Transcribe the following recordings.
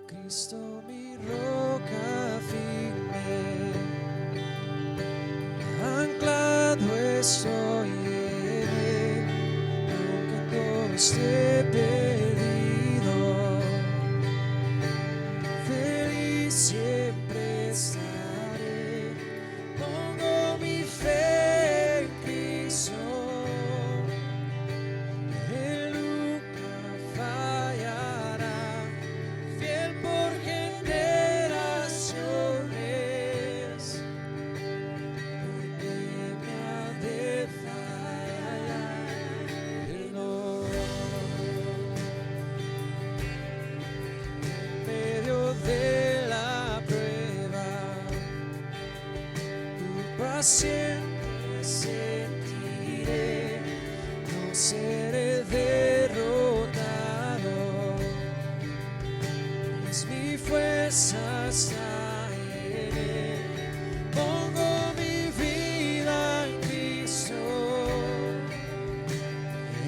Cristo mi roca firme, anclado estoy en él, aunque todo esté perdido, feliz siempre estaré, pongo mi fe en Cristo. Siempre sentiré, no seré derrotado, es mi fuerza está en él, pongo mi vida en Cristo,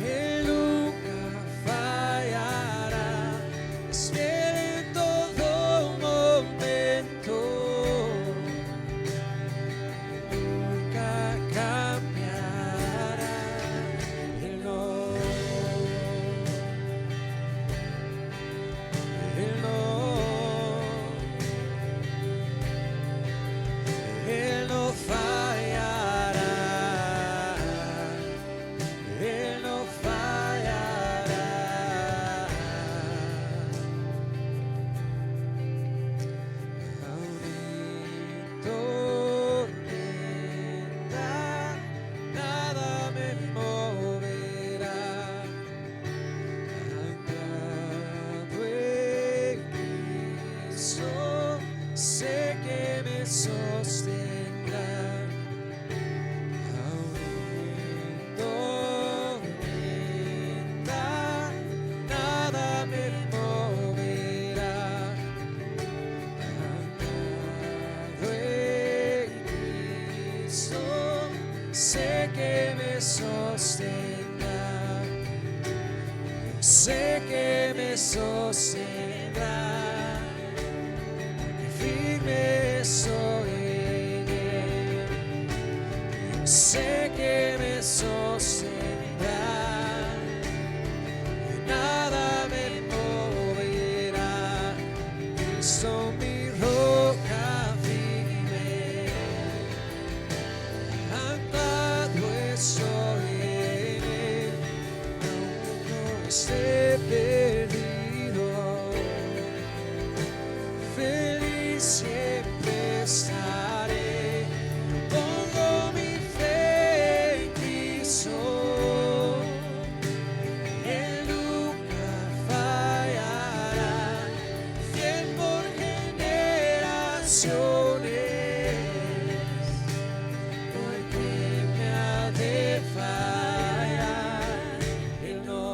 él nunca fallará, es fiel en todo momento. Sé que me sostendrá, aún en tormenta, nada me moverá, anclado en Cristo, sé que me sostendrá, sé que me sostendrá. Firme soy en él, sé que me sostendrá, esté perdido, feliz siempre estaré. Pongo mi fe en Cristo, Él nunca fallará, fiel por generaciones, porque me ha de fallar. Él no.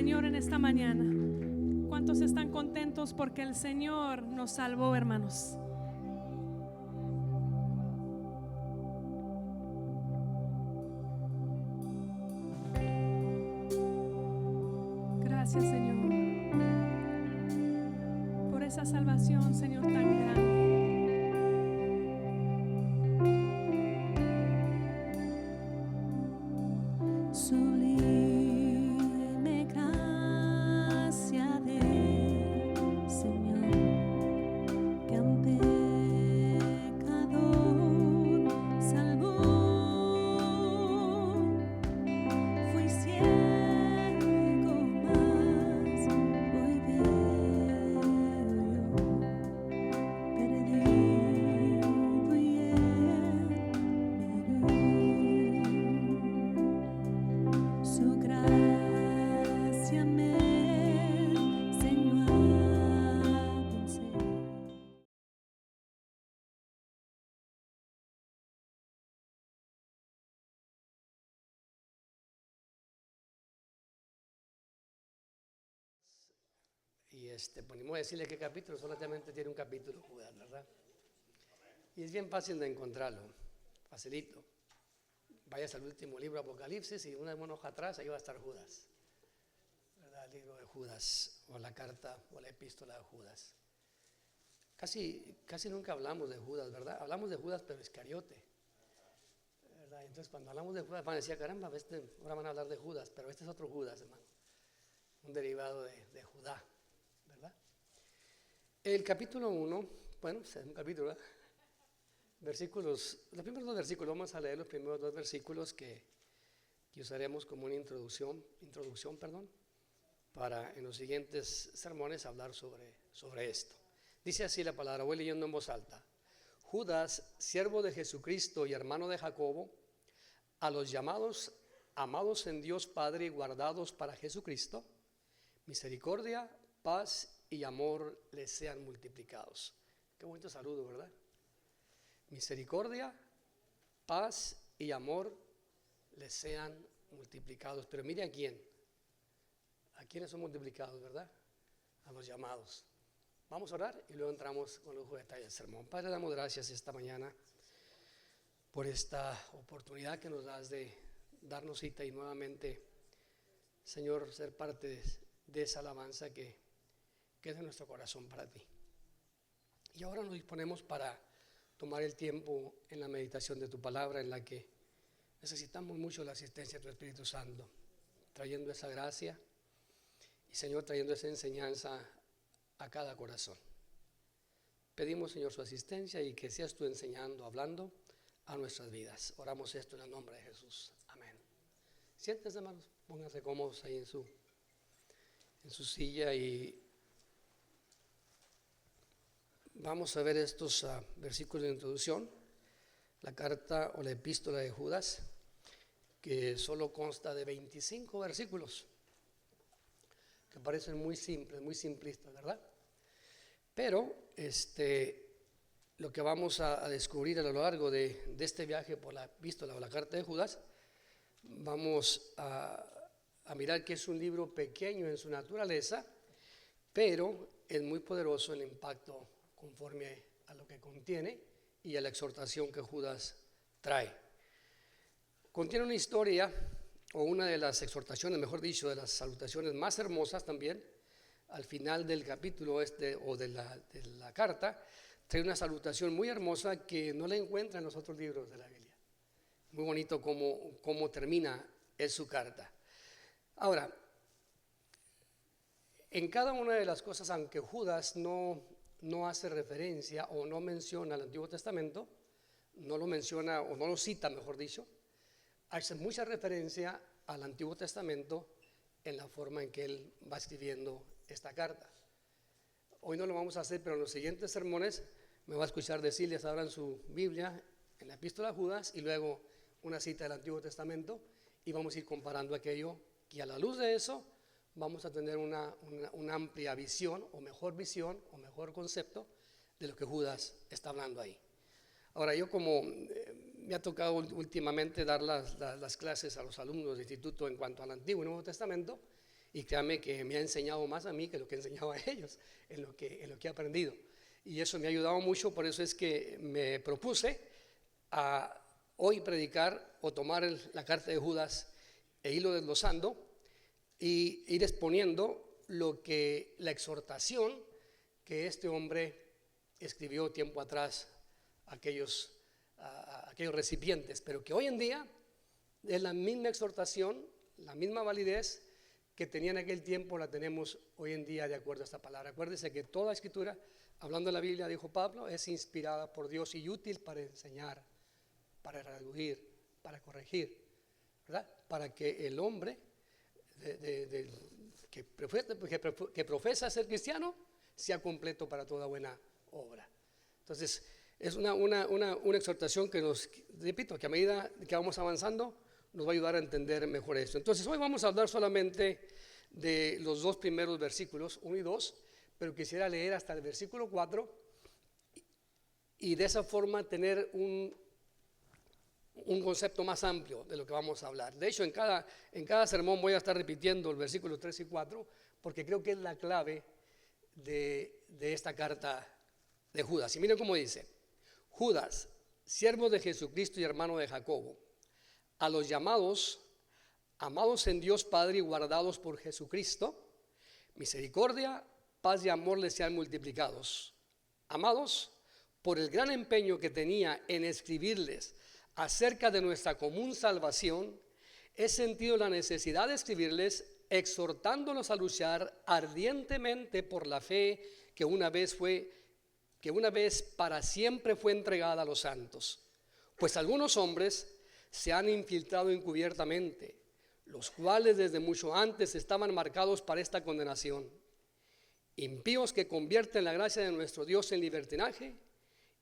Señor en esta mañana? ¿Cuántos están contentos porque el Señor nos salvó, hermanos? Gracias, Señor, por esa salvación, Señor, tan grande. Sublime gracia del Señor, que a un pecador salvó. Fui ciego, mas hoy veo yo, perdido y él me halló. Su gracia me enseñó a vencer. Y pues ni modo de decirle qué capítulo, solamente tiene un capítulo Judas, ¿verdad? Y es bien fácil de encontrarlo, facilito. Vayas al último libro, Apocalipsis, y una hoja atrás, ahí va a estar Judas, ¿verdad? El libro de Judas, o la carta, o la epístola de Judas. Casi nunca hablamos de Judas, ¿verdad? Hablamos de Judas, pero Iscariote, ¿verdad? Entonces cuando hablamos de Judas, van a decir, caramba, ahora van a hablar de Judas, pero este es otro Judas, hermano, un derivado de Judá, ¿verdad? El capítulo 1, bueno, es un capítulo, ¿verdad? Versículos, los primeros dos versículos, vamos a leer los primeros dos versículos que usaremos como una introducción, para en los siguientes sermones hablar sobre esto. Dice así la palabra, voy leyendo en voz alta. Judas, siervo de Jesucristo y hermano de Jacobo, a los llamados, amados en Dios Padre y guardados para Jesucristo, misericordia, paz y amor les sean multiplicados. Qué bonito saludo, ¿verdad? Misericordia, paz y amor les sean multiplicados. Pero mire a quién. ¿A quiénes son multiplicados, verdad? A los llamados. Vamos a orar y luego entramos con lujo de detalle del sermón. Padre, damos gracias esta mañana por esta oportunidad que nos das de darnos cita y nuevamente, Señor, ser parte de esa alabanza que es de nuestro corazón para ti. Y ahora nos disponemos para tomar el tiempo en la meditación de tu palabra, en la que necesitamos mucho la asistencia de tu Espíritu Santo, trayendo esa gracia y, Señor, trayendo esa enseñanza a cada corazón. Pedimos, Señor, su asistencia y que seas tú enseñando, hablando a nuestras vidas. Oramos esto en el nombre de Jesús. Amén. Siéntense, hermanos, pónganse cómodos ahí en su silla y vamos a ver estos versículos de introducción, la carta o la epístola de Judas, que solo consta de 25 versículos, que parecen muy simples, muy simplistas, ¿verdad? Pero lo que vamos a descubrir a lo largo de este viaje por la epístola o la carta de Judas, vamos a mirar que es un libro pequeño en su naturaleza, pero es muy poderoso el impacto conforme a lo que contiene y a la exhortación que Judas trae. Contiene una historia, o una de las exhortaciones, mejor dicho, de las salutaciones más hermosas también. Al final del capítulo o de la carta, trae una salutación muy hermosa que no la encuentra en los otros libros de la Biblia. Muy bonito cómo termina su carta. Ahora, en cada una de las cosas, aunque Judas no hace referencia o no menciona el Antiguo Testamento, no lo menciona o no lo cita, mejor dicho, hace mucha referencia al Antiguo Testamento en la forma en que él va escribiendo esta carta. Hoy no lo vamos a hacer, pero en los siguientes sermones me va a escuchar decirles, abran su Biblia en la epístola de Judas y luego una cita del Antiguo Testamento y vamos a ir comparando aquello y a la luz de eso vamos a tener una amplia visión o mejor concepto de lo que Judas está hablando ahí. Ahora, yo como me ha tocado últimamente dar las clases a los alumnos de instituto en cuanto al Antiguo y Nuevo Testamento, Y créanme que me ha enseñado más a mí que lo que he enseñado a ellos, en lo que he aprendido. Y eso me ha ayudado mucho, por eso es que me propuse a hoy predicar o tomar la carta de Judas e irlo desglosando y ir exponiendo la exhortación que este hombre escribió tiempo atrás a aquellos recipientes, pero que hoy en día es la misma exhortación, la misma validez que tenía en aquel tiempo, la tenemos hoy en día de acuerdo a esta palabra. Acuérdense que toda escritura, hablando de la Biblia, dijo Pablo, es inspirada por Dios y útil para enseñar, para redarguir, para corregir, ¿verdad? Para que el hombre que profesa ser cristiano sea completo para toda buena obra. Entonces, es una exhortación que nos, repito, que a medida que vamos avanzando, nos va a ayudar a entender mejor esto. Entonces, hoy vamos a hablar solamente de los dos primeros versículos, 1 y 2, pero quisiera leer hasta el versículo 4 y de esa forma tener un concepto más amplio de lo que vamos a hablar. De hecho, en cada sermón voy a estar repitiendo el versículo 3 y 4, porque creo que es la clave de esta carta de Judas. Y miren cómo dice: Judas, siervo de Jesucristo y hermano de Jacobo, a los llamados, amados en Dios Padre y guardados por Jesucristo, misericordia, paz y amor les sean multiplicados. Amados, por el gran empeño que tenía en escribirles acerca de nuestra común salvación, he sentido la necesidad de escribirles, exhortándolos a luchar ardientemente por la fe que una vez para siempre fue entregada a los santos. Pues algunos hombres se han infiltrado encubiertamente, los cuales desde mucho antes estaban marcados para esta condenación, impíos que convierten la gracia de nuestro Dios en libertinaje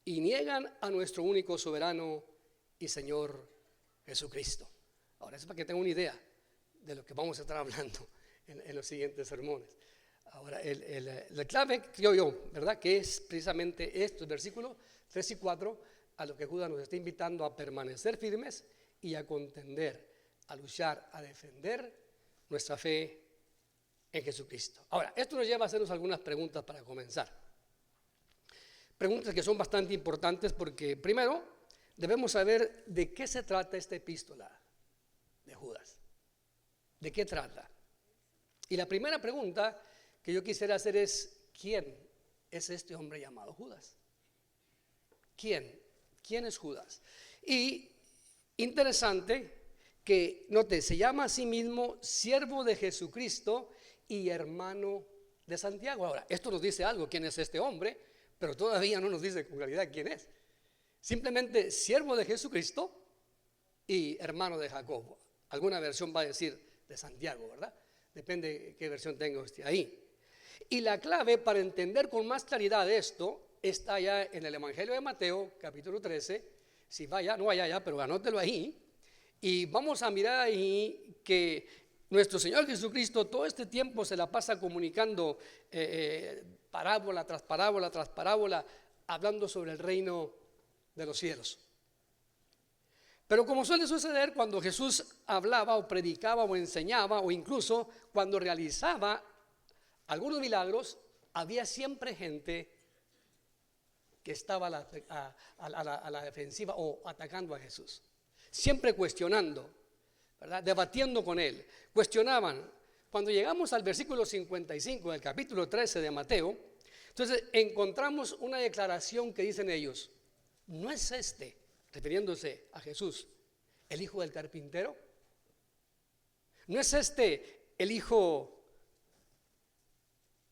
y niegan a nuestro único soberano y Señor Jesucristo. Ahora, eso es para que tengan una idea de lo que vamos a estar hablando en los siguientes sermones. Ahora, la clave, creo yo, ¿verdad? Que es precisamente estos versículos 3 y 4, a lo que Judas nos está invitando a permanecer firmes y a contender, a luchar, a defender nuestra fe en Jesucristo. Ahora, esto nos lleva a hacernos algunas preguntas para comenzar. Preguntas que son bastante importantes porque, primero, debemos saber de qué se trata esta epístola de Judas. ¿De qué trata? Y la primera pregunta que yo quisiera hacer es: ¿quién es este hombre llamado Judas? ¿Quién? ¿Quién es Judas? Y interesante que, note, se llama a sí mismo siervo de Jesucristo y hermano de Santiago. Ahora, esto nos dice algo, quién es este hombre, pero todavía no nos dice con claridad quién es. Simplemente siervo de Jesucristo y hermano de Jacobo. Alguna versión va a decir de Santiago, ¿verdad? Depende qué versión tenga usted ahí. Y la clave para entender con más claridad esto está ya en el Evangelio de Mateo, capítulo 13. Si vaya, no vaya allá, pero anótelo ahí. Y vamos a mirar ahí que nuestro Señor Jesucristo todo este tiempo se la pasa comunicando parábola tras parábola tras parábola, hablando sobre el reino de los cielos. Pero como suele suceder cuando Jesús hablaba o predicaba o enseñaba, o incluso cuando realizaba algunos milagros, había siempre gente que estaba a la defensiva o atacando a Jesús, siempre cuestionando, ¿verdad? Debatiendo con él. Cuestionaban. Cuando llegamos al versículo 55 del capítulo 13 de Mateo, entonces encontramos una declaración que dicen ellos: ¿no es este, refiriéndose a Jesús, el hijo del carpintero? ¿No es este el hijo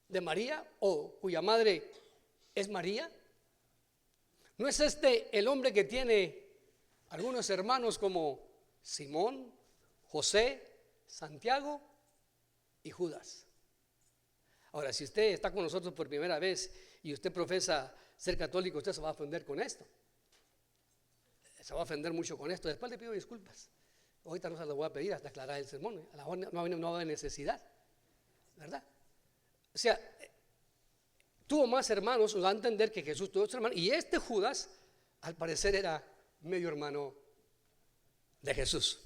de María, o cuya madre es María? ¿No es este el hombre que tiene algunos hermanos como Simón, José, Santiago y Judas? Ahora, si usted está con nosotros por primera vez y usted profesa ser católico, usted se va a ofender con esto. Se va a ofender mucho con esto. Después le pido disculpas. Ahorita no se las voy a pedir hasta aclarar el sermón. A la hora no hay necesidad, ¿verdad? O sea, tuvo más hermanos, nos da a entender que Jesús tuvo otros hermanos. Y este Judas, al parecer, era medio hermano de Jesús.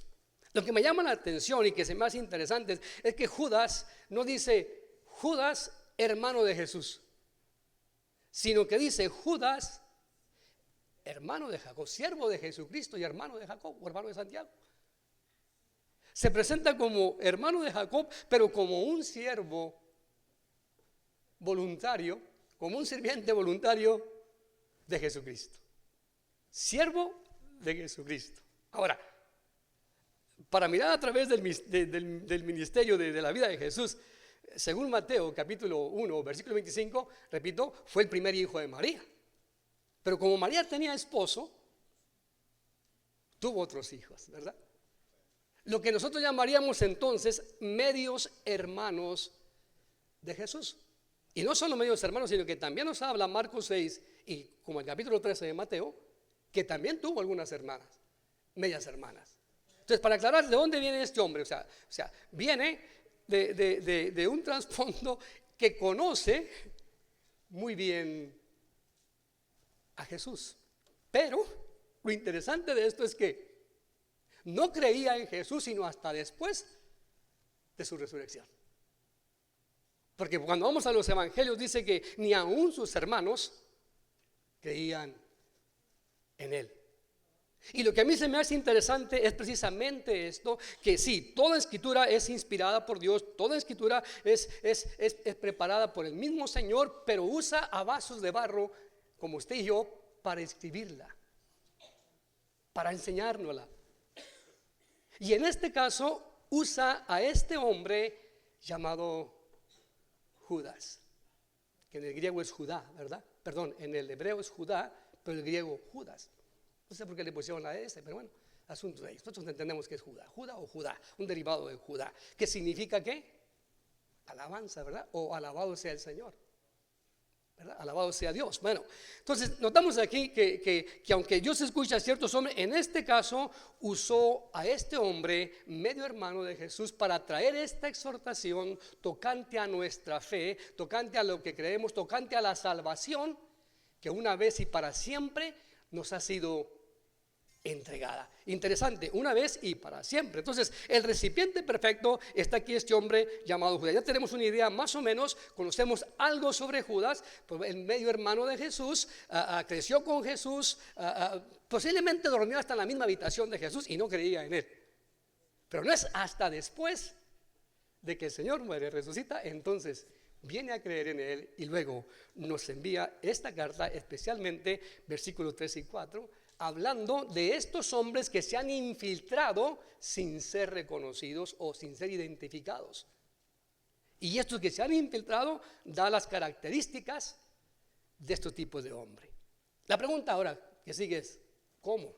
Lo que me llama la atención y que se me hace interesante es que Judas no dice Judas, hermano de Jesús, sino que dice Judas, hermano de Jacob, siervo de Jesucristo y hermano de Jacob o hermano de Santiago. Se presenta como hermano de Jacob, pero como un siervo voluntario, como un sirviente voluntario de Jesucristo. Siervo de Jesucristo. Ahora, para mirar a través del ministerio de la vida de Jesús, según Mateo capítulo 1, versículo 25, repito, fue el primer hijo de María. Pero como María tenía esposo, tuvo otros hijos, ¿verdad? Lo que nosotros llamaríamos entonces medios hermanos de Jesús. Y no solo medios hermanos, sino que también nos habla Marcos 6 y como el capítulo 13 de Mateo, que también tuvo algunas hermanas, medias hermanas. Entonces, para aclarar de dónde viene este hombre, o sea viene de un trasfondo que conoce muy bien a Jesús. Pero lo interesante de esto es que no creía en Jesús sino hasta después de su resurrección. Porque cuando vamos a los evangelios dice que ni aún sus hermanos creían en él. Y lo que a mí se me hace interesante es precisamente esto, que sí, toda escritura es inspirada por Dios, toda escritura es preparada por el mismo Señor, pero usa a vasos de barro como usted y yo para escribirla, para enseñárnosla. Y en este caso usa a este hombre llamado Judas, que en el griego es Judá, ¿verdad? Perdón, en el hebreo es Judá, pero en el griego Judas. No sé por qué le pusieron la S, pero bueno, asunto de ellos. Nosotros entendemos que es Judá, Judá o Judá, un derivado de Judá, que significa ¿qué? Alabanza, ¿verdad? O alabado sea el Señor, ¿verdad? Alabado sea Dios. Bueno, entonces notamos aquí que aunque Dios escucha a ciertos hombres, en este caso usó a este hombre, medio hermano de Jesús, para traer esta exhortación tocante a nuestra fe, tocante a lo que creemos, tocante a la salvación, que una vez y para siempre nos ha sido entregada. Interesante, una vez y para siempre. Entonces, el recipiente perfecto está aquí este hombre llamado Judas. Ya tenemos una idea más o menos, conocemos algo sobre Judas, pues, el medio hermano de Jesús, creció con Jesús, posiblemente dormía hasta en la misma habitación de Jesús y no creía en él. Pero no es hasta después de que el Señor muere y resucita, entonces viene a creer en él y luego nos envía esta carta, especialmente versículos 3 y 4, hablando de estos hombres que se han infiltrado sin ser reconocidos o sin ser identificados. Y estos que se han infiltrado da las características de estos tipos de hombre. La pregunta ahora que sigue es, ¿cómo?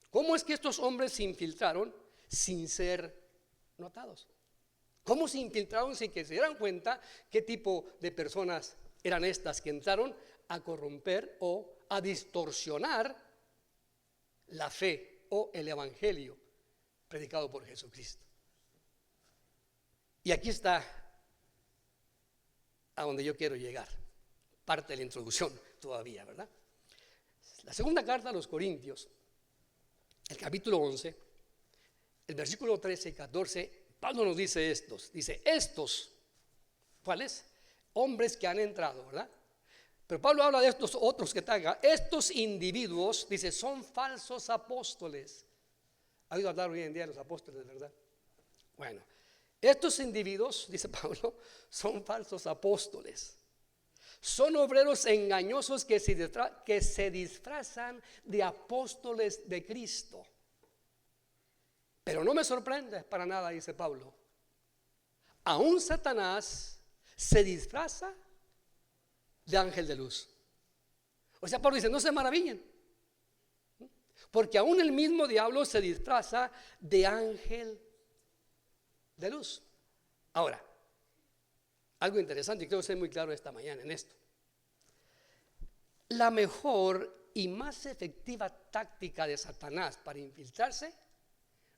¿Cómo es que estos hombres se infiltraron sin ser notados? ¿Cómo se infiltraron sin que se dieran cuenta qué tipo de personas eran estas que entraron a corromper o a distorsionar la fe o el evangelio predicado por Jesucristo? Y aquí está a donde yo quiero llegar, parte de la introducción todavía, ¿verdad? La segunda carta a los Corintios, el capítulo 11, el versículo 13 y 14, Pablo nos dice estos, ¿cuáles? Hombres que han entrado, ¿verdad? Pero Pablo habla de estos otros que tengan, estos individuos, dice, son falsos apóstoles. ¿Ha oído hablar hoy en día de los apóstoles, verdad? Bueno, estos individuos, dice Pablo, son falsos apóstoles. Son obreros engañosos que se disfrazan de apóstoles de Cristo. Pero no me sorprende para nada, dice Pablo. Aún Satanás se disfraza de ángel de luz. O sea, Pablo dice, no se maravillen, porque aún el mismo diablo se disfraza de ángel de luz. Ahora, algo interesante y quiero ser muy claro esta mañana en esto. La mejor y más efectiva táctica de Satanás para infiltrarse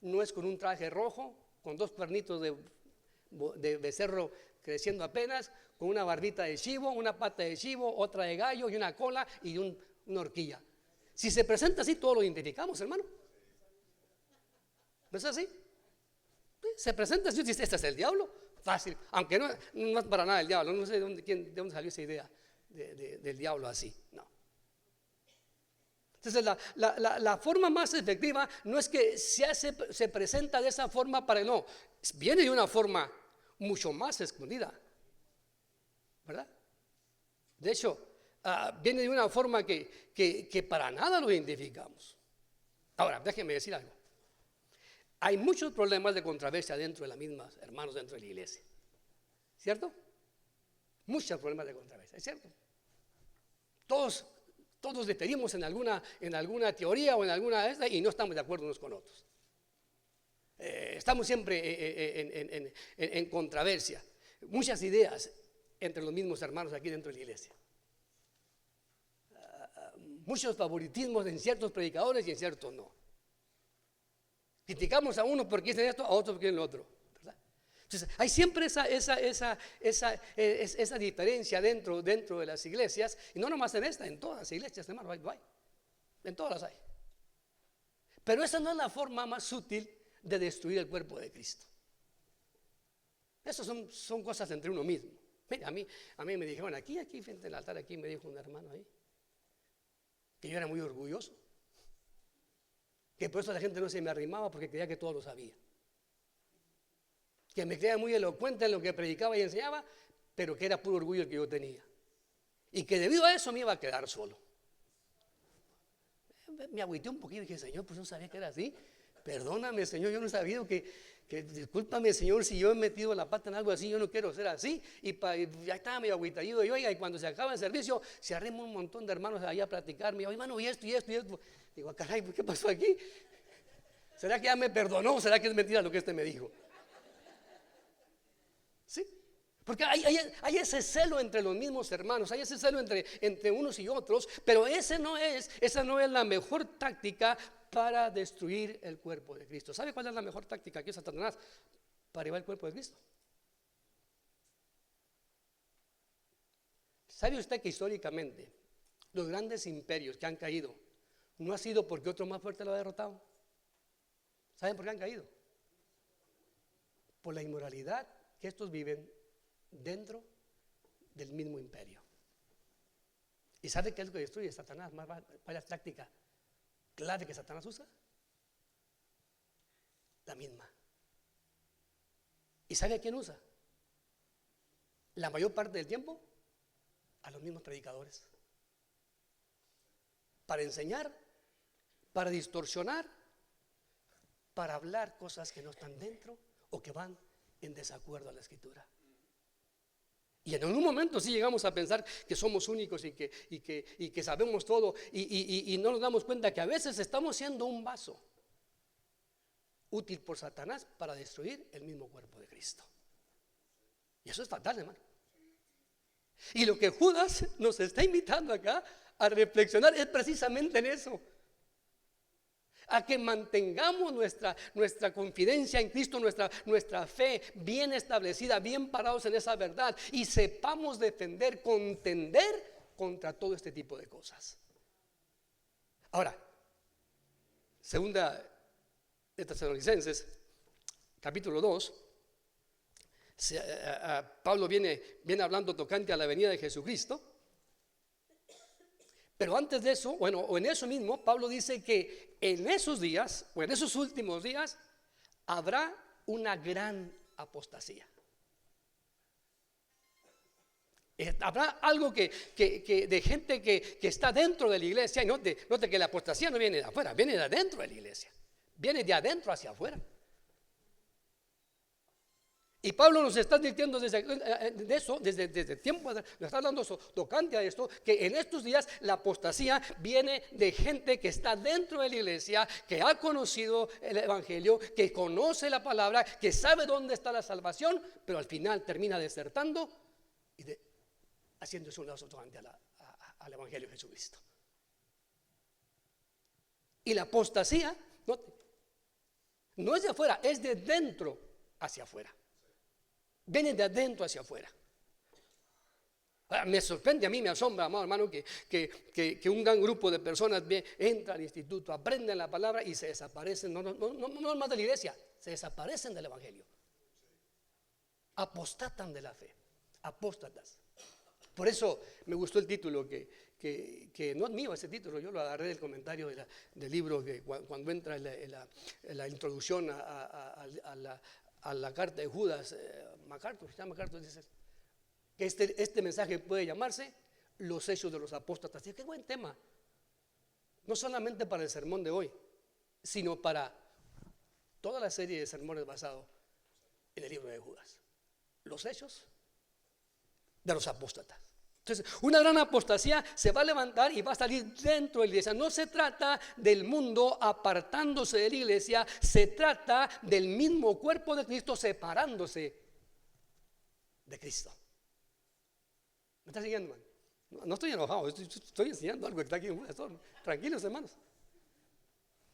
no es con un traje rojo, con dos cuernitos de becerro creciendo apenas, con una barbita de chivo, una pata de chivo, otra de gallo y una cola y una horquilla. Si se presenta así, todos lo identificamos, hermano. ¿No es así? Se presenta y dice, este es el diablo. Fácil, aunque no es para nada el diablo. No sé de dónde salió esa idea del diablo así. No. Entonces la forma más efectiva no es que se presenta de esa forma para no, viene de una forma mucho más escondida, ¿verdad? De hecho, viene de una forma que para nada lo identificamos. Ahora, déjenme decir algo. Hay muchos problemas de controversia dentro de las mismas hermanos dentro de la iglesia, ¿cierto? Muchos problemas de controversia, ¿es cierto? Todos diferimos en alguna teoría o en alguna de estas y no estamos de acuerdo unos con otros. Estamos siempre en controversia, muchas ideas entre los mismos hermanos aquí dentro de la iglesia. Muchos favoritismos en ciertos predicadores y en ciertos no. Criticamos a uno porque dicen esto, a otro porque dicen lo otro, ¿verdad? Entonces, hay siempre esa diferencia dentro de las iglesias, y no nomás en esta, en todas las iglesias, hermano, hay, en todas las hay. Pero esa no es la forma más útil de destruir el cuerpo de Cristo. Esas son cosas entre uno mismo. Mira, a mí me dijeron aquí frente al altar, aquí me dijo un hermano ahí, que yo era muy orgulloso, que por eso la gente no se me arrimaba porque creía que todo lo sabía, que me creía muy elocuente en lo que predicaba y enseñaba, pero que era puro orgullo el que yo tenía, y que debido a eso me iba a quedar solo. Me agüité un poquito y dije, Señor, pues no sabía que era así. Perdóname, Señor, yo no sabía que discúlpame, Señor, si yo he metido la pata en algo así, yo no quiero ser así. Y ya estaba medio agüitadito y oiga, y cuando se acaba el servicio, se arrima un montón de hermanos allá a platicar. Me dijo, hermano, y esto. Digo, caray, ¿qué pasó aquí? ¿Será que ya me perdonó o será que es mentira lo que me dijo? ¿Sí? Porque hay ese celo entre los mismos hermanos, hay ese celo entre unos y otros, pero esa no es la mejor táctica para destruir el cuerpo de Cristo. ¿Sabe cuál es la mejor táctica que usa Satanás para llevar el cuerpo de Cristo? ¿Sabe usted que históricamente los grandes imperios que han caído no ha sido porque otro más fuerte lo ha derrotado? ¿Saben por qué han caído? Por la inmoralidad que estos viven dentro del mismo imperio. ¿Y sabe qué es lo que destruye Satanás? ¿Cuál es la táctica clave que Satanás usa? La misma. ¿Y sabe a quién usa? La mayor parte del tiempo a los mismos predicadores, para enseñar, para distorsionar, para hablar cosas que no están dentro o que van en desacuerdo a la Escritura. Y en un momento sí llegamos a pensar que somos únicos y que sabemos todo y no nos damos cuenta que a veces estamos siendo un vaso útil por Satanás para destruir el mismo cuerpo de Cristo. Y eso es fatal, hermano. Y lo que Judas nos está invitando acá a reflexionar es precisamente en eso. A que mantengamos nuestra confidencia en Cristo, nuestra fe bien establecida, bien parados en esa verdad, y sepamos defender, contender contra todo este tipo de cosas. Ahora, segunda de Tesalonicenses, capítulo 2, Pablo viene hablando tocante a la venida de Jesucristo. Pero antes de eso, o en eso mismo, Pablo dice que en esos días, o en esos últimos días, habrá una gran apostasía. Habrá algo que de gente que está dentro de la iglesia, y note que la apostasía no viene de afuera, viene de adentro de la iglesia, viene de adentro hacia afuera. Y Pablo nos está advirtiendo desde tiempo, nos está hablando tocante a esto, que en estos días la apostasía viene de gente que está dentro de la iglesia, que ha conocido el evangelio, que conoce la palabra, que sabe dónde está la salvación, pero al final termina desertando y haciéndose un lazo tocante al evangelio de Jesucristo. Y la apostasía no es de afuera, es de dentro hacia afuera. Viene de adentro hacia afuera. Me sorprende, a mí me asombra, amado hermano, que un gran grupo de personas entra al instituto, aprenden la palabra y se desaparecen. No es más de la iglesia, se desaparecen del evangelio. Apostatan de la fe, apóstatas. Por eso me gustó el título que no es mío ese título, yo lo agarré del comentario del libro, que cuando entra en la introducción a la carta de Judas, MacArthur dice que este mensaje puede llamarse los hechos de los apóstatas. Y qué buen tema, no solamente para el sermón de hoy, sino para toda la serie de sermones basados en el libro de Judas, los hechos de los apóstatas. Entonces, una gran apostasía se va a levantar y va a salir dentro de la iglesia. No se trata del mundo apartándose de la iglesia, se trata del mismo cuerpo de Cristo separándose de Cristo. ¿Me está siguiendo, hermano? No estoy enojado, estoy enseñando algo que está aquí. Tranquilos, hermanos.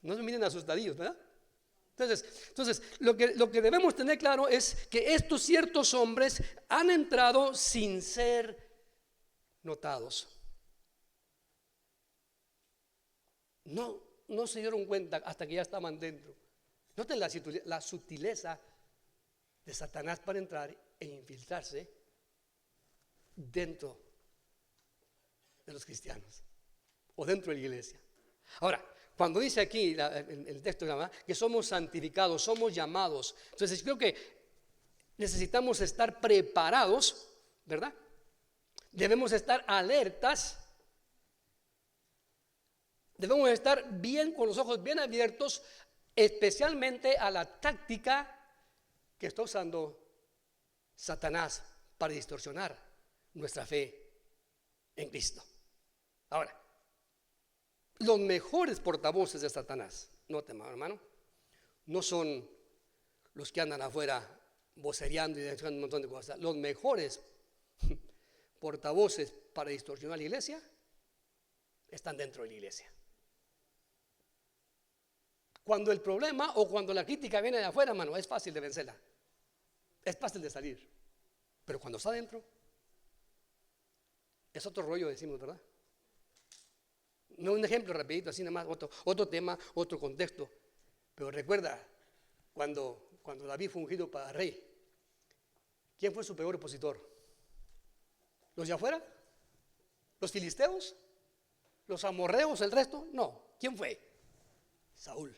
No se miren asustadillos, ¿verdad? Entonces lo que debemos tener claro es que estos ciertos hombres han entrado sin ser notados. No se dieron cuenta hasta que ya estaban dentro. Noten la sutileza de Satanás para entrar e infiltrarse dentro de los cristianos o dentro de la iglesia. Ahora, cuando dice aquí el texto que somos santificados, somos llamados, entonces creo que necesitamos estar preparados, ¿verdad? Debemos estar alertas, debemos estar bien con los ojos bien abiertos, especialmente a la táctica que está usando Satanás para distorsionar nuestra fe en Cristo. Ahora, los mejores portavoces de Satanás, noten, hermano, no son los que andan afuera vocereando y diciendo un montón de cosas. Los mejores portavoces para distorsionar la iglesia están dentro de la iglesia. Cuando el problema o cuando la crítica viene de afuera, hermano, es fácil de vencerla, es fácil de salir, pero cuando está adentro es otro rollo, decimos, ¿verdad? No, un ejemplo rapidito, así nada más, otro tema, otro contexto. Pero recuerda, cuando David fue ungido para rey, ¿quién fue su peor opositor? ¿Los de afuera? ¿Los filisteos? ¿Los amorreos? ¿El resto? No. ¿Quién fue? Saúl.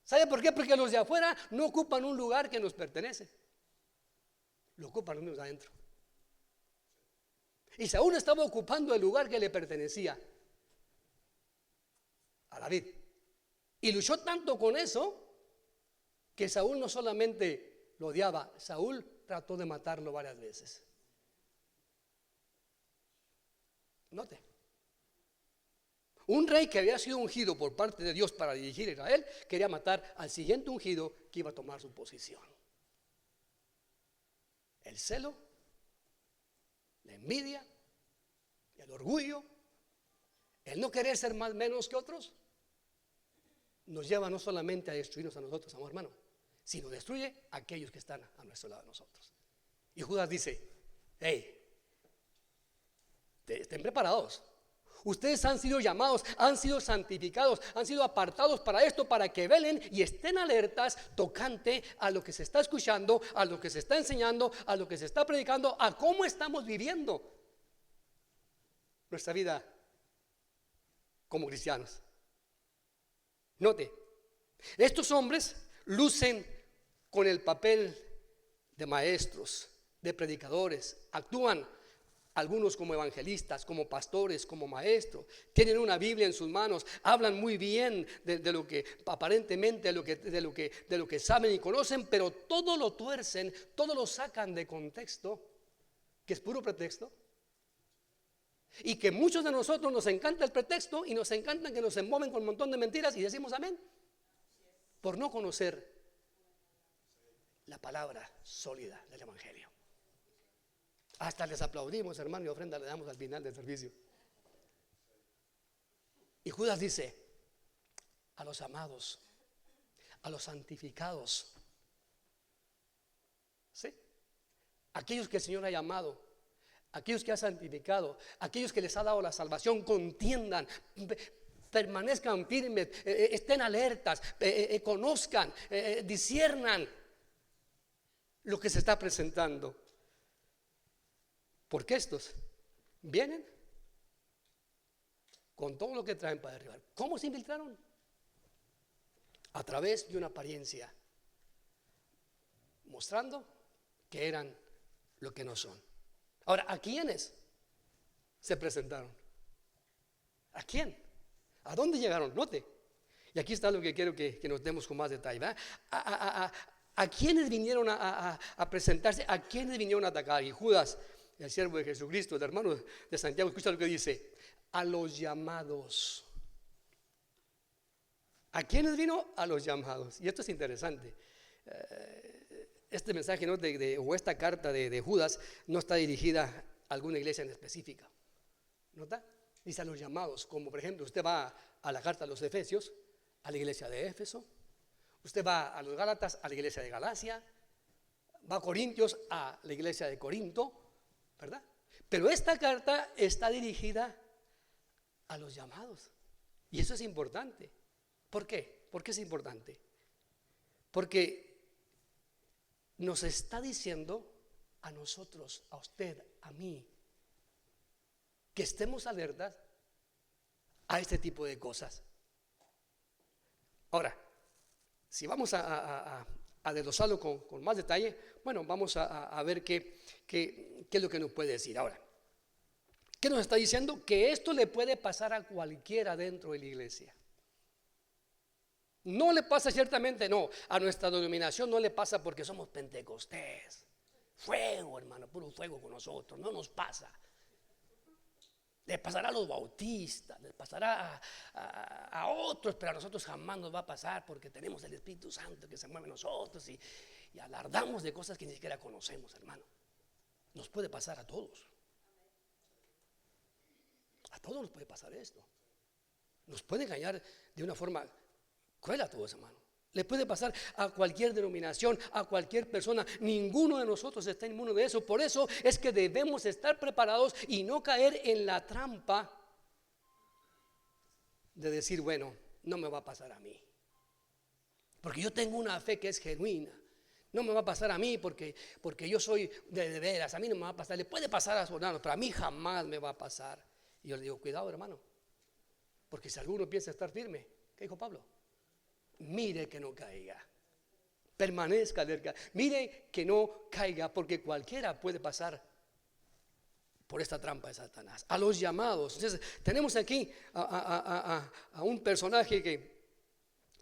¿Sabe por qué? Porque los de afuera no ocupan un lugar que nos pertenece, lo ocupan los mismos adentro. Y Saúl estaba ocupando el lugar que le pertenecía a David. Y luchó tanto con eso que Saúl no solamente lo odiaba, Saúl trató de matarlo varias veces. Note, un rey que había sido ungido por parte de Dios para dirigir a Israel quería matar al siguiente ungido que iba a tomar su posición. El celo, la envidia, el orgullo, el no querer ser más menos que otros, nos lleva no solamente a destruirnos a nosotros, amor hermano, sino destruye a aquellos que están a nuestro lado de nosotros. Y Judas dice: hey, estén preparados. Ustedes han sido llamados, han sido santificados, han sido apartados para esto, para que velen y estén alertas tocante a lo que se está escuchando, a lo que se está enseñando, a lo que se está predicando, a cómo estamos viviendo nuestra vida como cristianos. Note, estos hombres lucen con el papel de maestros, de predicadores, actúan algunos como evangelistas, como pastores, como maestros, tienen una Biblia en sus manos, hablan muy bien de lo que aparentemente de lo que saben y conocen, pero todo lo tuercen, todo lo sacan de contexto, que es puro pretexto. Y que muchos de nosotros nos encanta el pretexto y nos encanta que nos envuelven con un montón de mentiras y decimos amén, por no conocer la palabra sólida del evangelio. Hasta les aplaudimos, hermano, y ofrenda le damos al final del servicio. Y Judas dice: a los amados, a los santificados, ¿sí?, aquellos que el Señor ha llamado, aquellos que ha santificado, aquellos que les ha dado la salvación, contiendan, permanezcan firmes, estén alertas, conozcan, disciernan lo que se está presentando. Porque estos vienen con todo lo que traen para derribar. ¿Cómo se infiltraron? A través de una apariencia, mostrando que eran lo que no son. Ahora, ¿a quiénes se presentaron? ¿A quién? ¿A dónde llegaron? Note. Y aquí está lo que quiero que nos demos con más detalle, ¿verdad? ¿A quiénes vinieron a presentarse? ¿A quiénes vinieron a atacar? Y Judas, el siervo de Jesucristo, el hermano de Santiago, escucha lo que dice: a los llamados. ¿A quiénes vino? A los llamados. Y esto es interesante. Este mensaje, ¿no? O esta carta de Judas no está dirigida a alguna iglesia en específica. ¿Nota? Dice a los llamados, como por ejemplo usted va a la carta a los Efesios, a la iglesia de Éfeso. Usted va a los Gálatas, a la iglesia de Galacia. Va a Corintios, a la iglesia de Corinto, ¿verdad? Pero esta carta está dirigida a los llamados. Y eso es importante. ¿Por qué? ¿Por qué es importante? Porque nos está diciendo a nosotros, a usted, a mí, que estemos alertas a este tipo de cosas. Ahora, si vamos a desglosarlo con más detalle, bueno, vamos a ver qué es lo que nos puede decir. Ahora, ¿qué nos está diciendo? Que esto le puede pasar a cualquiera dentro de la iglesia. No le pasa ciertamente, no, a nuestra denominación no le pasa porque somos pentecostés. Fuego, hermano, puro fuego con nosotros, no nos pasa. Le pasará a los bautistas, le pasará a otros, pero a nosotros jamás nos va a pasar porque tenemos el Espíritu Santo que se mueve en nosotros y alardamos de cosas que ni siquiera conocemos, hermano. Nos puede pasar a todos. A todos nos puede pasar esto. Nos puede engañar de una forma cruel a todos, hermano. Le puede pasar a cualquier denominación, a cualquier persona. Ninguno de nosotros está inmune de eso. Por eso es que debemos estar preparados y no caer en la trampa de decir, bueno, no me va a pasar a mí, porque yo tengo una fe que es genuina. No me va a pasar a mí porque yo soy de veras. A mí no me va a pasar. Le puede pasar a su hermano, pero a mí jamás me va a pasar. Y yo le digo, cuidado, hermano, porque si alguno piensa estar firme, ¿qué dijo Pablo? Mire que no caiga, permanezca alerta, mire que no caiga, porque cualquiera puede pasar por esta trampa de Satanás. A los llamados. Entonces, tenemos aquí a un personaje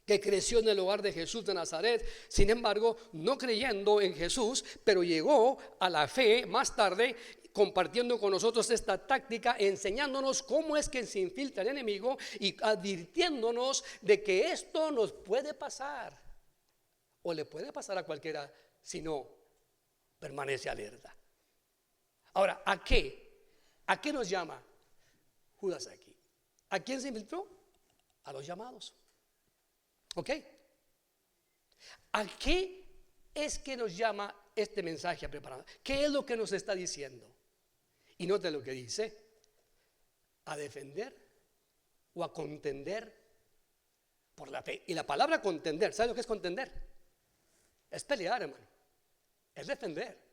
que creció en el hogar de Jesús de Nazaret, sin embargo, no creyendo en Jesús, pero llegó a la fe más tarde, compartiendo con nosotros esta táctica, enseñándonos cómo es que se infiltra el enemigo y advirtiéndonos de que esto nos puede pasar o le puede pasar a cualquiera si no permanece alerta. Ahora, ¿a qué? ¿A qué nos llama Judas aquí? ¿A quién se infiltró? A los llamados. ¿Ok? ¿A qué es que nos llama este mensaje a preparar? ¿Qué es lo que nos está diciendo? Y note lo que dice: a defender o a contender por la fe. Y la palabra contender, ¿sabe lo que es contender? Es pelear, hermano. Es defender.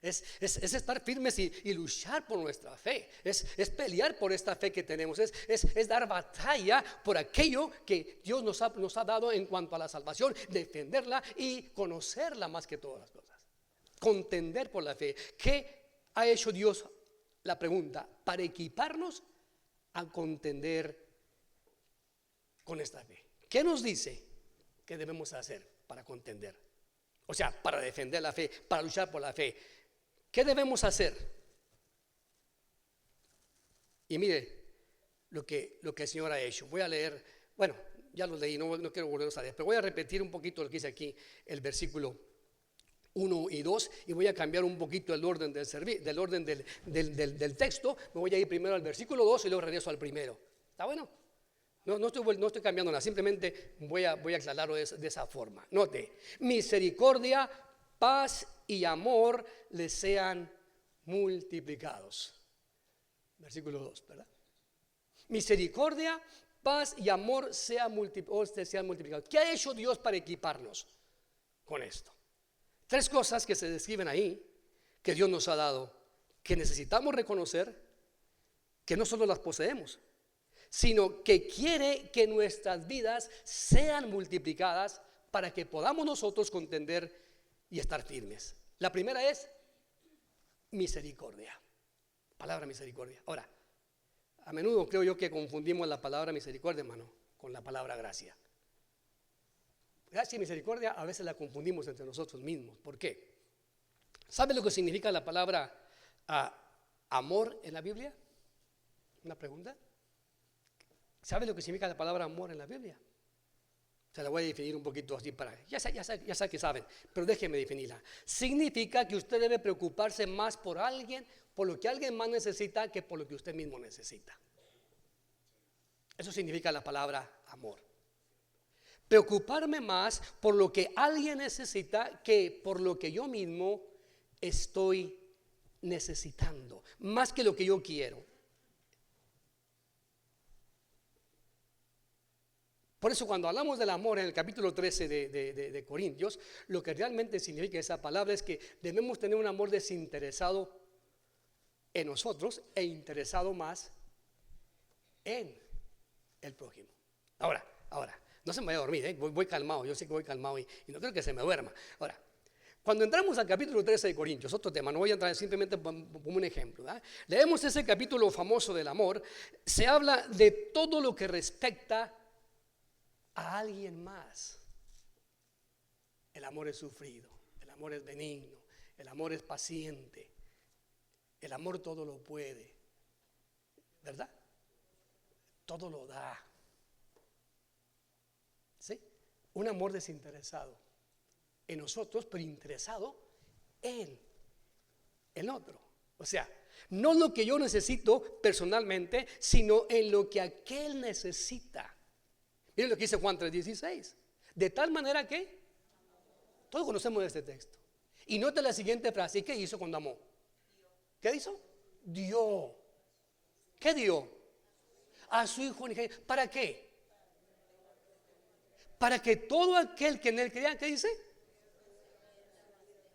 Es estar firmes y luchar por nuestra fe. Es pelear por esta fe que tenemos. Es dar batalla por aquello que Dios nos ha dado en cuanto a la salvación. Defenderla y conocerla más que todas las cosas. Contender por la fe. ¿Qué ha hecho Dios? La pregunta, para equiparnos a contender con esta fe. ¿Qué nos dice que debemos hacer para contender? O sea, para defender la fe, para luchar por la fe. ¿Qué debemos hacer? Y mire lo que el Señor ha hecho. Voy a leer, bueno, ya lo leí, no quiero volverlos a leer, pero voy a repetir un poquito lo que dice aquí el versículo 1 y 2, y voy a cambiar un poquito el orden del orden del texto. Me voy a ir primero al versículo 2 y luego regreso al primero. ¿Está bueno? No estoy cambiando nada, simplemente voy a aclararlo de esa forma. Note: misericordia, paz y amor les sean multiplicados. Versículo 2, ¿verdad? Misericordia, paz y amor sean multiplicados. ¿Qué ha hecho Dios para equiparnos con esto? 3 cosas que se describen ahí, que Dios nos ha dado, que necesitamos reconocer, que no solo las poseemos, sino que quiere que nuestras vidas sean multiplicadas para que podamos nosotros contender y estar firmes. La primera es misericordia. Palabra misericordia. Ahora, a menudo creo yo que confundimos la palabra misericordia, hermano, con la palabra gracia. Gracia y misericordia a veces la confundimos entre nosotros mismos. ¿Por qué? ¿Sabe lo que significa la palabra amor en la Biblia? Una pregunta. ¿Sabe lo que significa la palabra amor en la Biblia? Se la voy a definir un poquito así para... Ya sé que saben, pero déjenme definirla. Significa que usted debe preocuparse más por alguien, por lo que alguien más necesita, que por lo que usted mismo necesita. Eso significa la palabra amor. Preocuparme más por lo que alguien necesita que por lo que yo mismo estoy necesitando, más que lo que yo quiero. Por eso cuando hablamos del amor en el capítulo 13 de Corintios, lo que realmente significa esa palabra es que debemos tener un amor desinteresado en nosotros e interesado más en el prójimo. Ahora, no se me vaya a dormir, voy calmado, yo sé que voy calmado y no creo que se me duerma. Ahora, cuando entramos al capítulo 13 de Corintios, otro tema, no voy a entrar simplemente como un ejemplo, ¿verdad? Leemos ese capítulo famoso del amor, se habla de todo lo que respecta a alguien más. El amor es sufrido, el amor es benigno, el amor es paciente, el amor todo lo puede, ¿verdad? Todo lo da. ¿Sí? Un amor desinteresado en nosotros, pero interesado en el otro. O sea, no lo que yo necesito personalmente, sino en lo que aquel necesita. Miren lo que dice Juan 3:16. De tal manera que todos conocemos este texto. Y nota la siguiente frase. ¿Y qué hizo cuando amó? ¿Qué hizo? Dio. ¿Qué dio? A su hijo unigénito. ¿Para qué? Para que todo aquel que en él crea, ¿qué dice?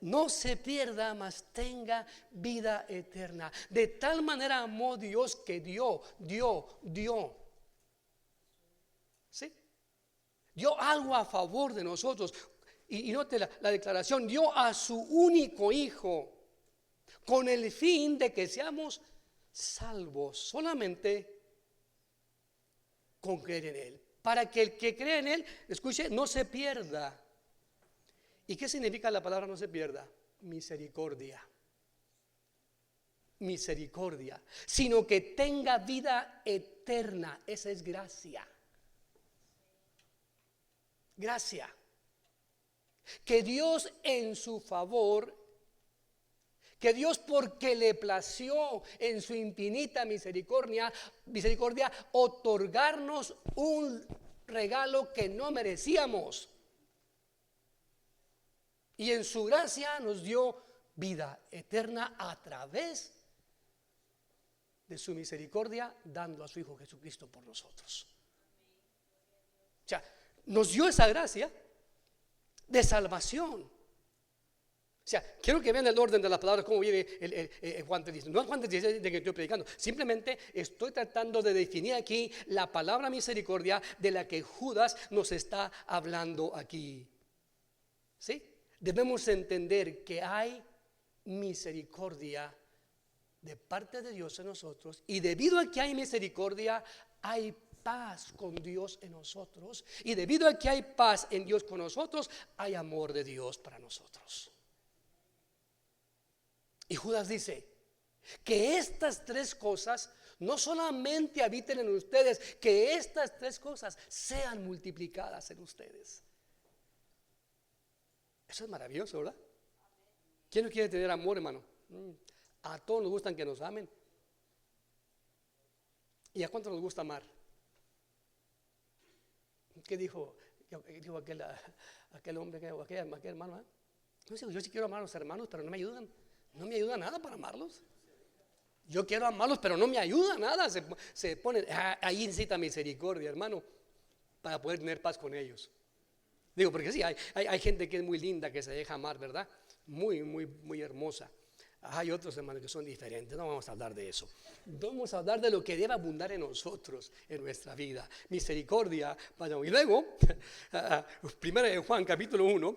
No se pierda, mas tenga vida eterna. De tal manera amó Dios que dio. ¿Sí? Dio algo a favor de nosotros. Y note la declaración, dio a su único hijo con el fin de que seamos salvos solamente con creer en él. Para que el que cree en él, escuche, no se pierda. ¿Y qué significa la palabra no se pierda? Misericordia. Misericordia. Sino que tenga vida eterna. Esa es gracia. Gracia. Que Dios en su favor, que Dios porque le plació en su infinita misericordia, otorgarnos un regalo que no merecíamos. Y en su gracia nos dio vida eterna a través de su misericordia, dando a su Hijo Jesucristo por nosotros. O sea, nos dio esa gracia de salvación. O sea, quiero que vean el orden de las palabras, cómo viene Juan 3:16. No es Juan 3:16 de que estoy predicando, simplemente estoy tratando de definir aquí la palabra misericordia de la que Judas nos está hablando aquí. ¿Sí? Debemos entender que hay misericordia de parte de Dios en nosotros, y debido a que hay misericordia, hay paz con Dios en nosotros, y debido a que hay paz en Dios con nosotros, hay amor de Dios para nosotros. Y Judas dice que estas 3 cosas no solamente habiten en ustedes, que estas 3 cosas sean multiplicadas en ustedes. Eso es maravilloso, ¿verdad? ¿Quién no quiere tener amor, hermano? A todos nos gustan que nos amen. ¿Y a cuánto nos gusta amar? ¿Qué dijo aquel hombre, aquel hermano? No sé, yo sí quiero amar a los hermanos, pero no me ayudan. No me ayuda nada para amarlos. Yo quiero amarlos, pero no me ayuda nada. Se ponen, ahí necesita misericordia, hermano, para poder tener paz con ellos. Digo, porque sí, hay gente que es muy linda, que se deja amar, ¿verdad? Muy, muy, muy hermosa. Hay otros hermanos que son diferentes. No vamos a hablar de eso. Vamos a hablar de lo que debe abundar en nosotros, en nuestra vida. Misericordia. Y luego, primera de Juan, capítulo 1,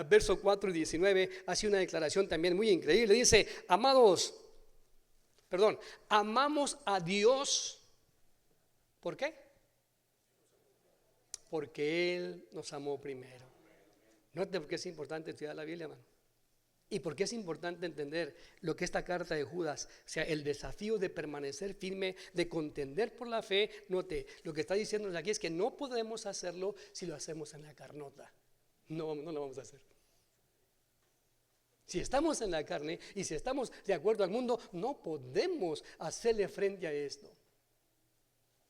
verso 4 y 19, hace una declaración también muy increíble. Dice, amamos a Dios. ¿Por qué? Porque Él nos amó primero. Note por qué es importante estudiar la Biblia, hermano. Y por qué es importante entender lo que esta carta de Judas, o sea, el desafío de permanecer firme, de contender por la fe. Note, lo que está diciéndonos aquí es que no podemos hacerlo si lo hacemos en la carnota. No lo vamos a hacer. Si estamos en la carne y si estamos de acuerdo al mundo, no podemos hacerle frente a esto.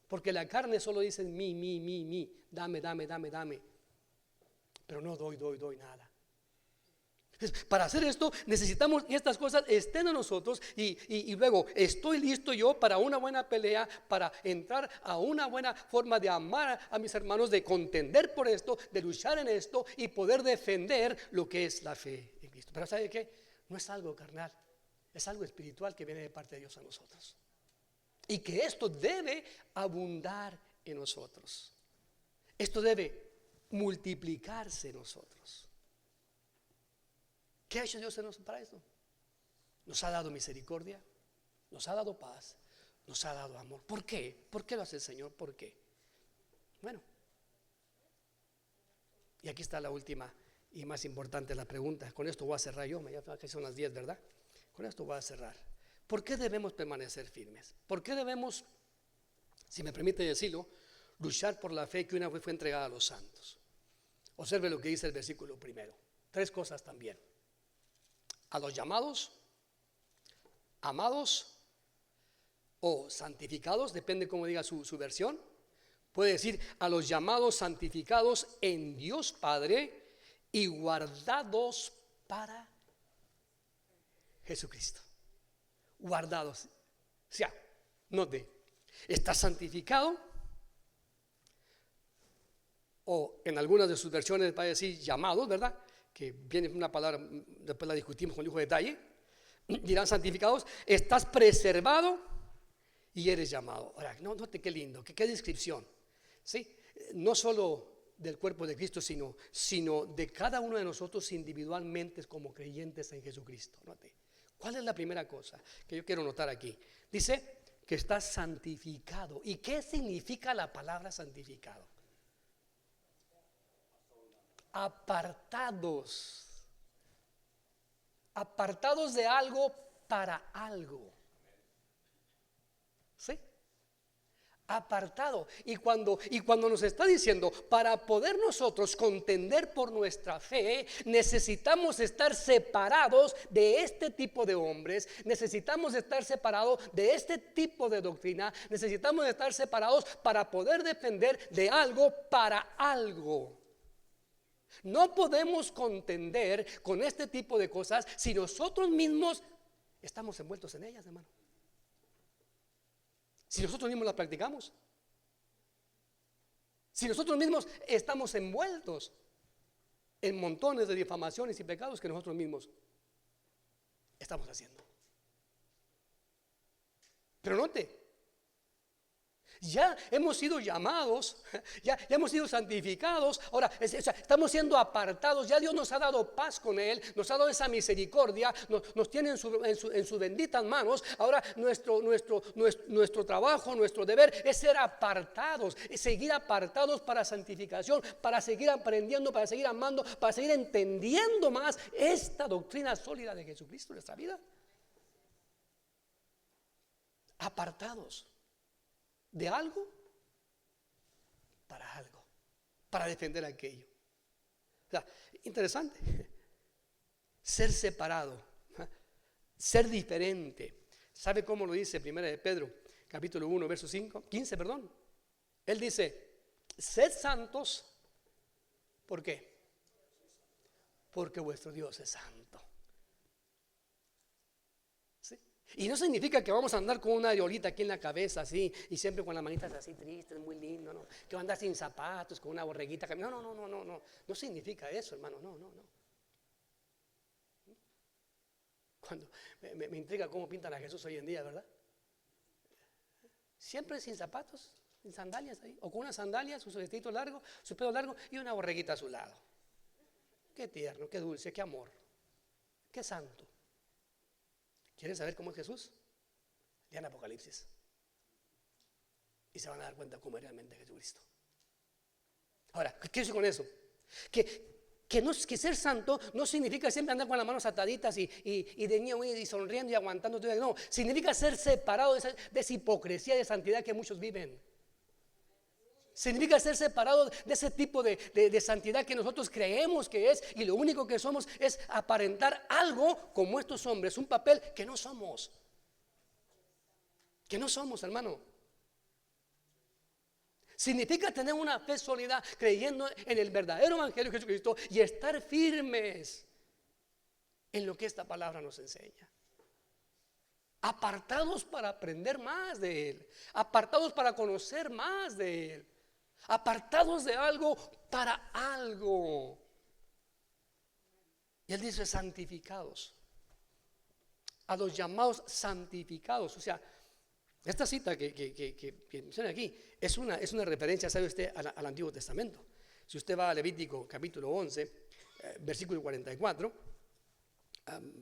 Porque la carne solo dice mi, dame. Pero no doy nada. Para hacer esto necesitamos que estas cosas estén en nosotros y luego estoy listo yo para una buena pelea, para entrar a una buena forma de amar a mis hermanos, de contender por esto, de luchar en esto y poder defender lo que es la fe en Cristo. Pero ¿sabe qué? No es algo carnal, es algo espiritual que viene de parte de Dios a nosotros. Y que esto debe abundar en nosotros. Esto debe multiplicarse en nosotros. ¿Qué ha hecho Dios para esto? Nos ha dado misericordia, nos ha dado paz, nos ha dado amor. ¿Por qué? ¿Por qué lo hace el Señor? ¿Por qué? Bueno, y aquí está la última y más importante la pregunta. Con esto voy a cerrar yo, ya son las 10, ¿verdad? Con esto voy a cerrar. ¿Por qué debemos permanecer firmes? ¿Por qué debemos, si me permite decirlo, luchar por la fe que una vez fue entregada a los santos? Observe lo que dice el versículo primero. 3 cosas también. A los llamados, amados o santificados, depende cómo diga su versión. Puede decir a los llamados, santificados en Dios Padre y guardados para Jesucristo. Guardados. O sea, note, está santificado, o en algunas de sus versiones va a decir llamados, ¿verdad? Que viene una palabra, después la discutimos con lujo de detalle. Dirán santificados, estás preservado y eres llamado. Ahora, note qué lindo, qué descripción, ¿sí? No solo del cuerpo de Cristo, sino de cada uno de nosotros individualmente como creyentes en Jesucristo. Note, ¿cuál es la primera cosa que yo quiero notar aquí? Dice que estás santificado. ¿Y qué significa la palabra santificado? Apartados de algo para algo. ¿Sí? Apartado. Y cuando nos está diciendo, para poder nosotros contender por nuestra fe, necesitamos estar separados de este tipo de hombres, necesitamos estar separados de este tipo de doctrina, necesitamos estar separados para poder defender de algo para algo. No podemos contender con este tipo de cosas si nosotros mismos estamos envueltos en ellas, hermano. Si nosotros mismos las practicamos, si nosotros mismos estamos envueltos en montones de difamaciones y pecados que nosotros mismos estamos haciendo. Pero note, ya hemos sido llamados, ya hemos sido santificados. Ahora estamos siendo apartados. Ya Dios nos ha dado paz con Él, nos ha dado esa misericordia, nos tiene en sus benditas manos. Ahora nuestro trabajo, nuestro deber es ser apartados, es seguir apartados para santificación, para seguir aprendiendo, para seguir amando, para seguir entendiendo más esta doctrina sólida de Jesucristo en nuestra vida. Apartados de algo para defender aquello. O sea, interesante. Ser separado, ser diferente. ¿Sabe cómo lo dice Primera de Pedro, capítulo 1, verso 15? Él dice, sed santos. ¿Por qué? porque vuestro Dios es santo. ¿Sí? Y no significa que vamos a andar con una areolita aquí en la cabeza así y siempre con las manitas así tristes, muy lindo, ¿no? Que va a andar sin zapatos, con una borreguita. No significa eso, hermano, no. Cuando me intriga cómo pintan a Jesús hoy en día, ¿verdad? Siempre sin zapatos, sin sandalias ahí, o con unas sandalias, su vestido largo, su pelo largo y una borreguita a su lado. Qué tierno, qué dulce, qué amor, qué santo. ¿Quieren saber cómo es Jesús? Lean Apocalipsis y se van a dar cuenta cómo es realmente Jesucristo. Ahora, ¿qué quiero decir con eso? Que ser santo no significa siempre andar con las manos ataditas y de niño y sonriendo y aguantando. No, significa ser separado de esa hipocresía de santidad que muchos viven. Significa ser separado de ese tipo de santidad que nosotros creemos que es, y lo único que somos es aparentar algo como estos hombres, un papel que no somos. Que no somos, hermano. Significa tener una fe sólida creyendo en el verdadero evangelio de Jesucristo y estar firmes en lo que esta palabra nos enseña. Apartados para aprender más de Él, apartados para conocer más de Él, apartados de algo para algo. Y Él dice santificados, a los llamados santificados. O sea, esta cita que menciona aquí es una referencia, ¿sabe usted?, al Antiguo Testamento. Si usted va a Levítico capítulo 11, versículo 44,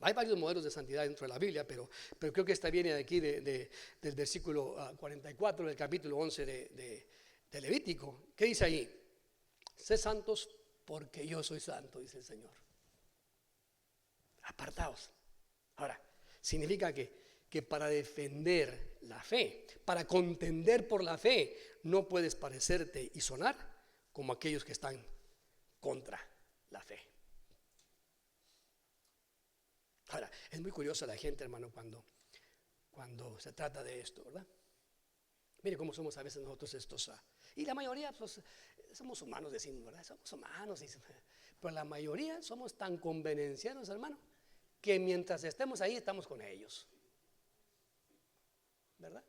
hay varios modelos de santidad dentro de la Biblia, pero creo que esta viene de aquí del versículo 44 del capítulo 11 de Levítico. ¿Qué dice ahí? Sé santos porque yo soy santo, dice el Señor. Apartaos. Ahora, significa que para defender la fe, para contender por la fe, no puedes parecerte y sonar como aquellos que están contra la fe. Ahora, es muy curiosa la gente, hermano, cuando se trata de esto, ¿verdad? Mire cómo somos a veces nosotros estos, y la mayoría, pues, somos humanos, decimos, ¿verdad? Somos humanos, pero la mayoría somos tan convenencianos, hermano, que mientras estemos ahí, estamos con ellos, ¿verdad?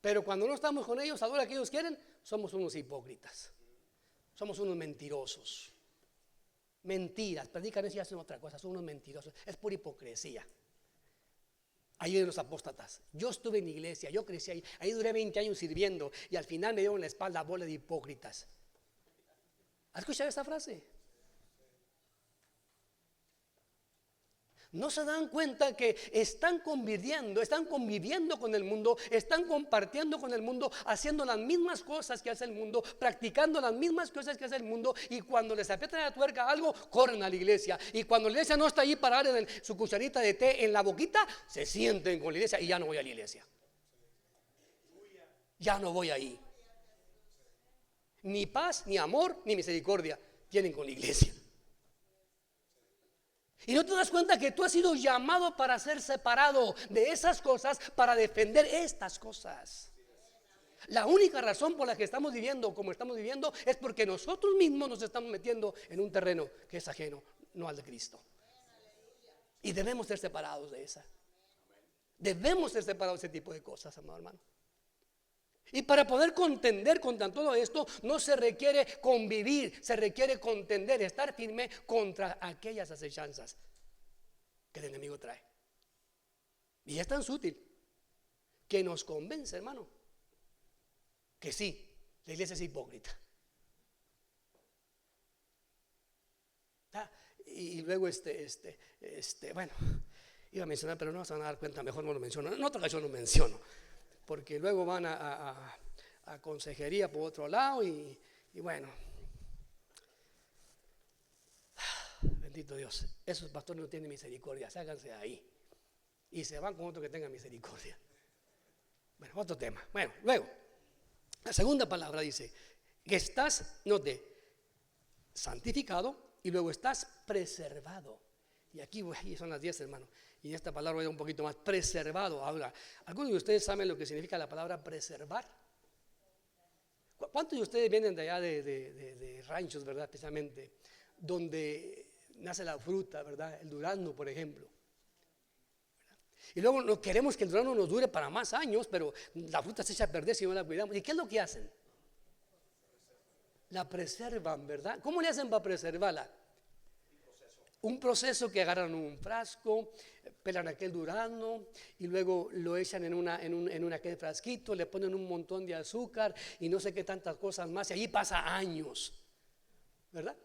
Pero cuando no estamos con ellos, a la hora que ellos quieren, somos unos hipócritas, somos unos mentirosos. Mentiras, predican eso y hacen otra cosa, son unos mentirosos, es pura hipocresía. Ahí vienen los apóstatas. Yo estuve en iglesia, yo crecí ahí duré 20 años sirviendo y al final me dieron en la espalda bola de hipócritas. ¿Has escuchado esa frase? No se dan cuenta que están conviviendo con el mundo, están compartiendo con el mundo, haciendo las mismas cosas que hace el mundo, practicando las mismas cosas que hace el mundo, y cuando les aprieta la tuerca algo, corren a la iglesia, y cuando la iglesia no está allí para darle su cucharita de té en la boquita, se sienten con la iglesia y ya no voy a la iglesia. Ya no voy ahí. Ni paz, ni amor, ni misericordia tienen con la iglesia. Y no te das cuenta que tú has sido llamado para ser separado de esas cosas, para defender estas cosas. La única razón por la que estamos viviendo como estamos viviendo es porque nosotros mismos nos estamos metiendo en un terreno que es ajeno, no al de Cristo. Y debemos ser separados de esa. Debemos ser separados de ese tipo de cosas, amado hermano. Y para poder contender contra todo esto, no se requiere convivir, se requiere contender, estar firme contra aquellas acechanzas que el enemigo trae. Y es tan sutil que nos convence, hermano, que sí, la iglesia es hipócrita. Y luego bueno, iba a mencionar, pero no se van a dar cuenta, mejor no lo menciono. En otra ocasión lo menciono, porque luego van a consejería por otro lado y bueno, bendito Dios, esos pastores no tienen misericordia, ságanse de ahí y se van con otro que tenga misericordia. Bueno, otro tema. Bueno, luego, la segunda palabra dice que estás, note, santificado, y luego estás preservado. Y aquí son las 10, hermano. Y esta palabra voy a un poquito más, preservado. Ahora, ¿algunos de ustedes saben lo que significa la palabra preservar? ¿Cuántos de ustedes vienen de allá de ranchos, verdad? Especialmente donde nace la fruta, ¿verdad? El durazno, por ejemplo. Y luego no queremos que el durazno nos dure para más años, pero la fruta se echa a perder si no la cuidamos. ¿Y qué es lo que hacen? La preservan, ¿verdad? ¿Cómo le hacen para preservarla? Un proceso que agarran un frasco, pelan aquel durazno y luego lo echan en aquel frasquito, le ponen un montón de azúcar y no sé qué tantas cosas más, y allí pasa años, ¿verdad?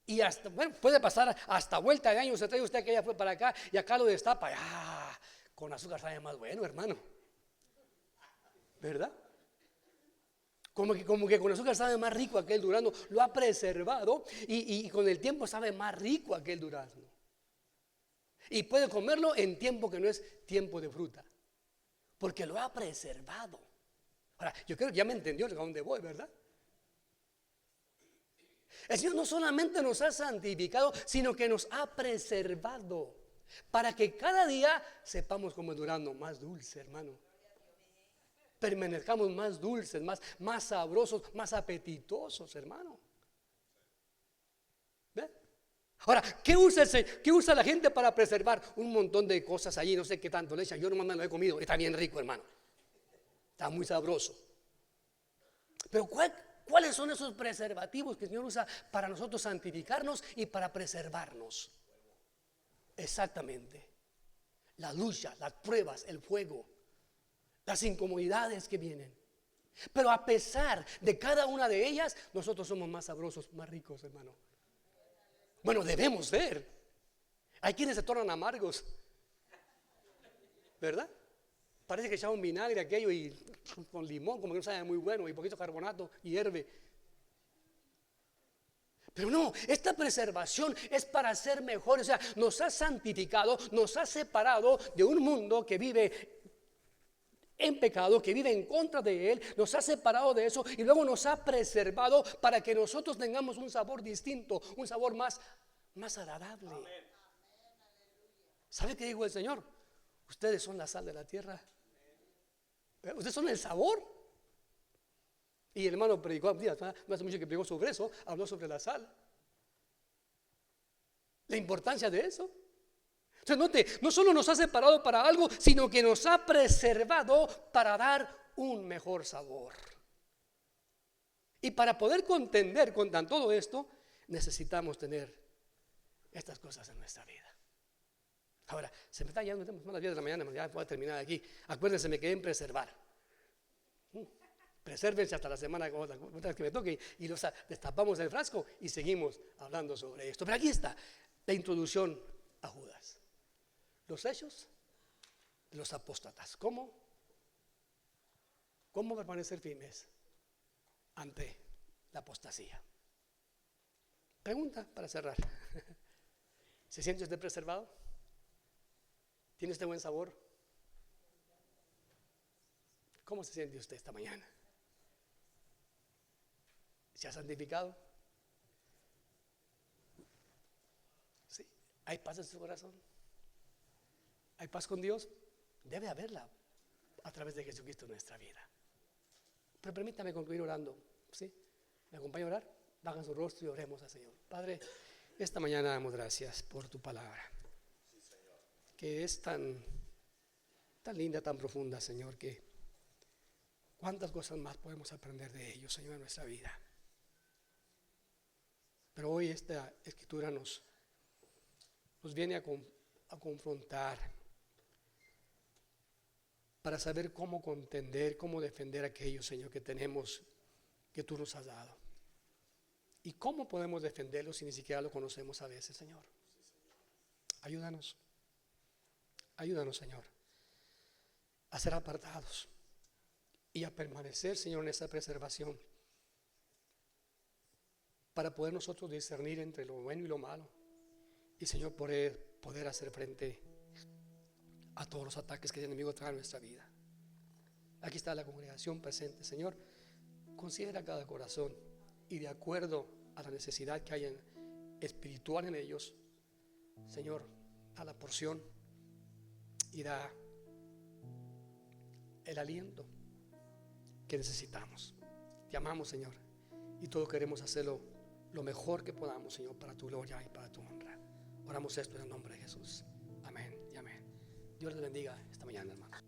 Y hasta, bueno, puede pasar hasta vuelta de años. Se trae usted que ya fue para acá y acá lo destapa. Con azúcar sabe más bueno, hermano, ¿verdad? Como que con azúcar sabe más rico aquel durazno. Lo ha preservado y con el tiempo sabe más rico aquel durazno. Y puede comerlo en tiempo que no es tiempo de fruta, porque lo ha preservado. Ahora, yo creo que ya me entendió a dónde voy, ¿verdad? El Señor no solamente nos ha santificado, sino que nos ha preservado para que cada día sepamos como el durazno más dulce, hermano. Permanezcamos más dulces, más sabrosos, más apetitosos, hermano. ¿Ve? Ahora, ¿qué usa la gente para preservar? Un montón de cosas allí, no sé qué tanto le echan. Yo nomás me lo he comido, está bien rico, hermano. Está muy sabroso. Pero ¿cuáles son esos preservativos que el Señor usa para nosotros santificarnos y para preservarnos? Exactamente. La lucha, las pruebas, el fuego, las incomodidades que vienen. Pero a pesar de cada una de ellas, nosotros somos más sabrosos, más ricos, hermano. Bueno, debemos ser. Hay quienes se tornan amargos, ¿verdad? Parece que echaba un vinagre aquello y con limón, como que no sabe muy bueno, y poquito carbonato y hierve. Pero no, esta preservación es para ser mejor. O sea, nos ha santificado, nos ha separado de un mundo que vive en pecado, que vive en contra de Él, nos ha separado de eso y luego nos ha preservado para que nosotros tengamos un sabor distinto, un sabor más agradable. Amén. ¿Sabe qué dijo el Señor? Ustedes son la sal de la tierra. Ustedes son el sabor. Y el hermano predicó, no hace mucho que predicó sobre eso, habló sobre la sal, la importancia de eso. Entonces note, no solo nos ha separado para algo, sino que nos ha preservado para dar un mejor sabor. Y para poder contender con todo esto, necesitamos tener estas cosas en nuestra vida. Ahora, se me está yendo, son las 10 de la mañana, ya voy a terminar aquí. Acuérdense, me quedé en preservar. Presérvense hasta la semana que me toque y los destapamos el frasco y seguimos hablando sobre esto. Pero aquí está la introducción a Judas. Los hechos de los apóstatas. ¿Cómo permanecer firmes ante la apostasía? Pregunta para cerrar. ¿Se siente usted preservado? ¿Tiene este buen sabor? ¿Cómo se siente usted esta mañana? ¿Se ha santificado? ¿Sí? ¿Hay paz en su corazón? ¿Hay paz con Dios? Debe haberla a través de Jesucristo en nuestra vida. Pero permítame concluir orando. ¿Sí? ¿Me acompaña a orar? Bajan su rostro y oremos al Señor. Padre, esta mañana damos gracias por tu palabra, que es tan linda, tan profunda, Señor, que cuántas cosas más podemos aprender de ellos, Señor, en nuestra vida. Pero hoy esta escritura nos viene a confrontar para saber cómo contender, cómo defender aquello, Señor, que tenemos, que tú nos has dado. ¿Y cómo podemos defenderlo si ni siquiera lo conocemos a veces, Señor? Ayúdanos, Señor, a ser apartados y a permanecer, Señor, en esa preservación, para poder nosotros discernir entre lo bueno y lo malo, y, Señor, poder hacer frente a todos los ataques que el enemigo trae a nuestra vida. Aquí está la congregación presente, Señor. Considera cada corazón y de acuerdo a la necesidad que hay espiritual en ellos, Señor, da la porción y da el aliento que necesitamos. Te amamos, Señor, y todos queremos hacerlo lo mejor que podamos, Señor, para tu gloria y para tu honra. Oramos esto en el nombre de Jesús. Amén y amén. Dios les bendiga esta mañana, hermanos.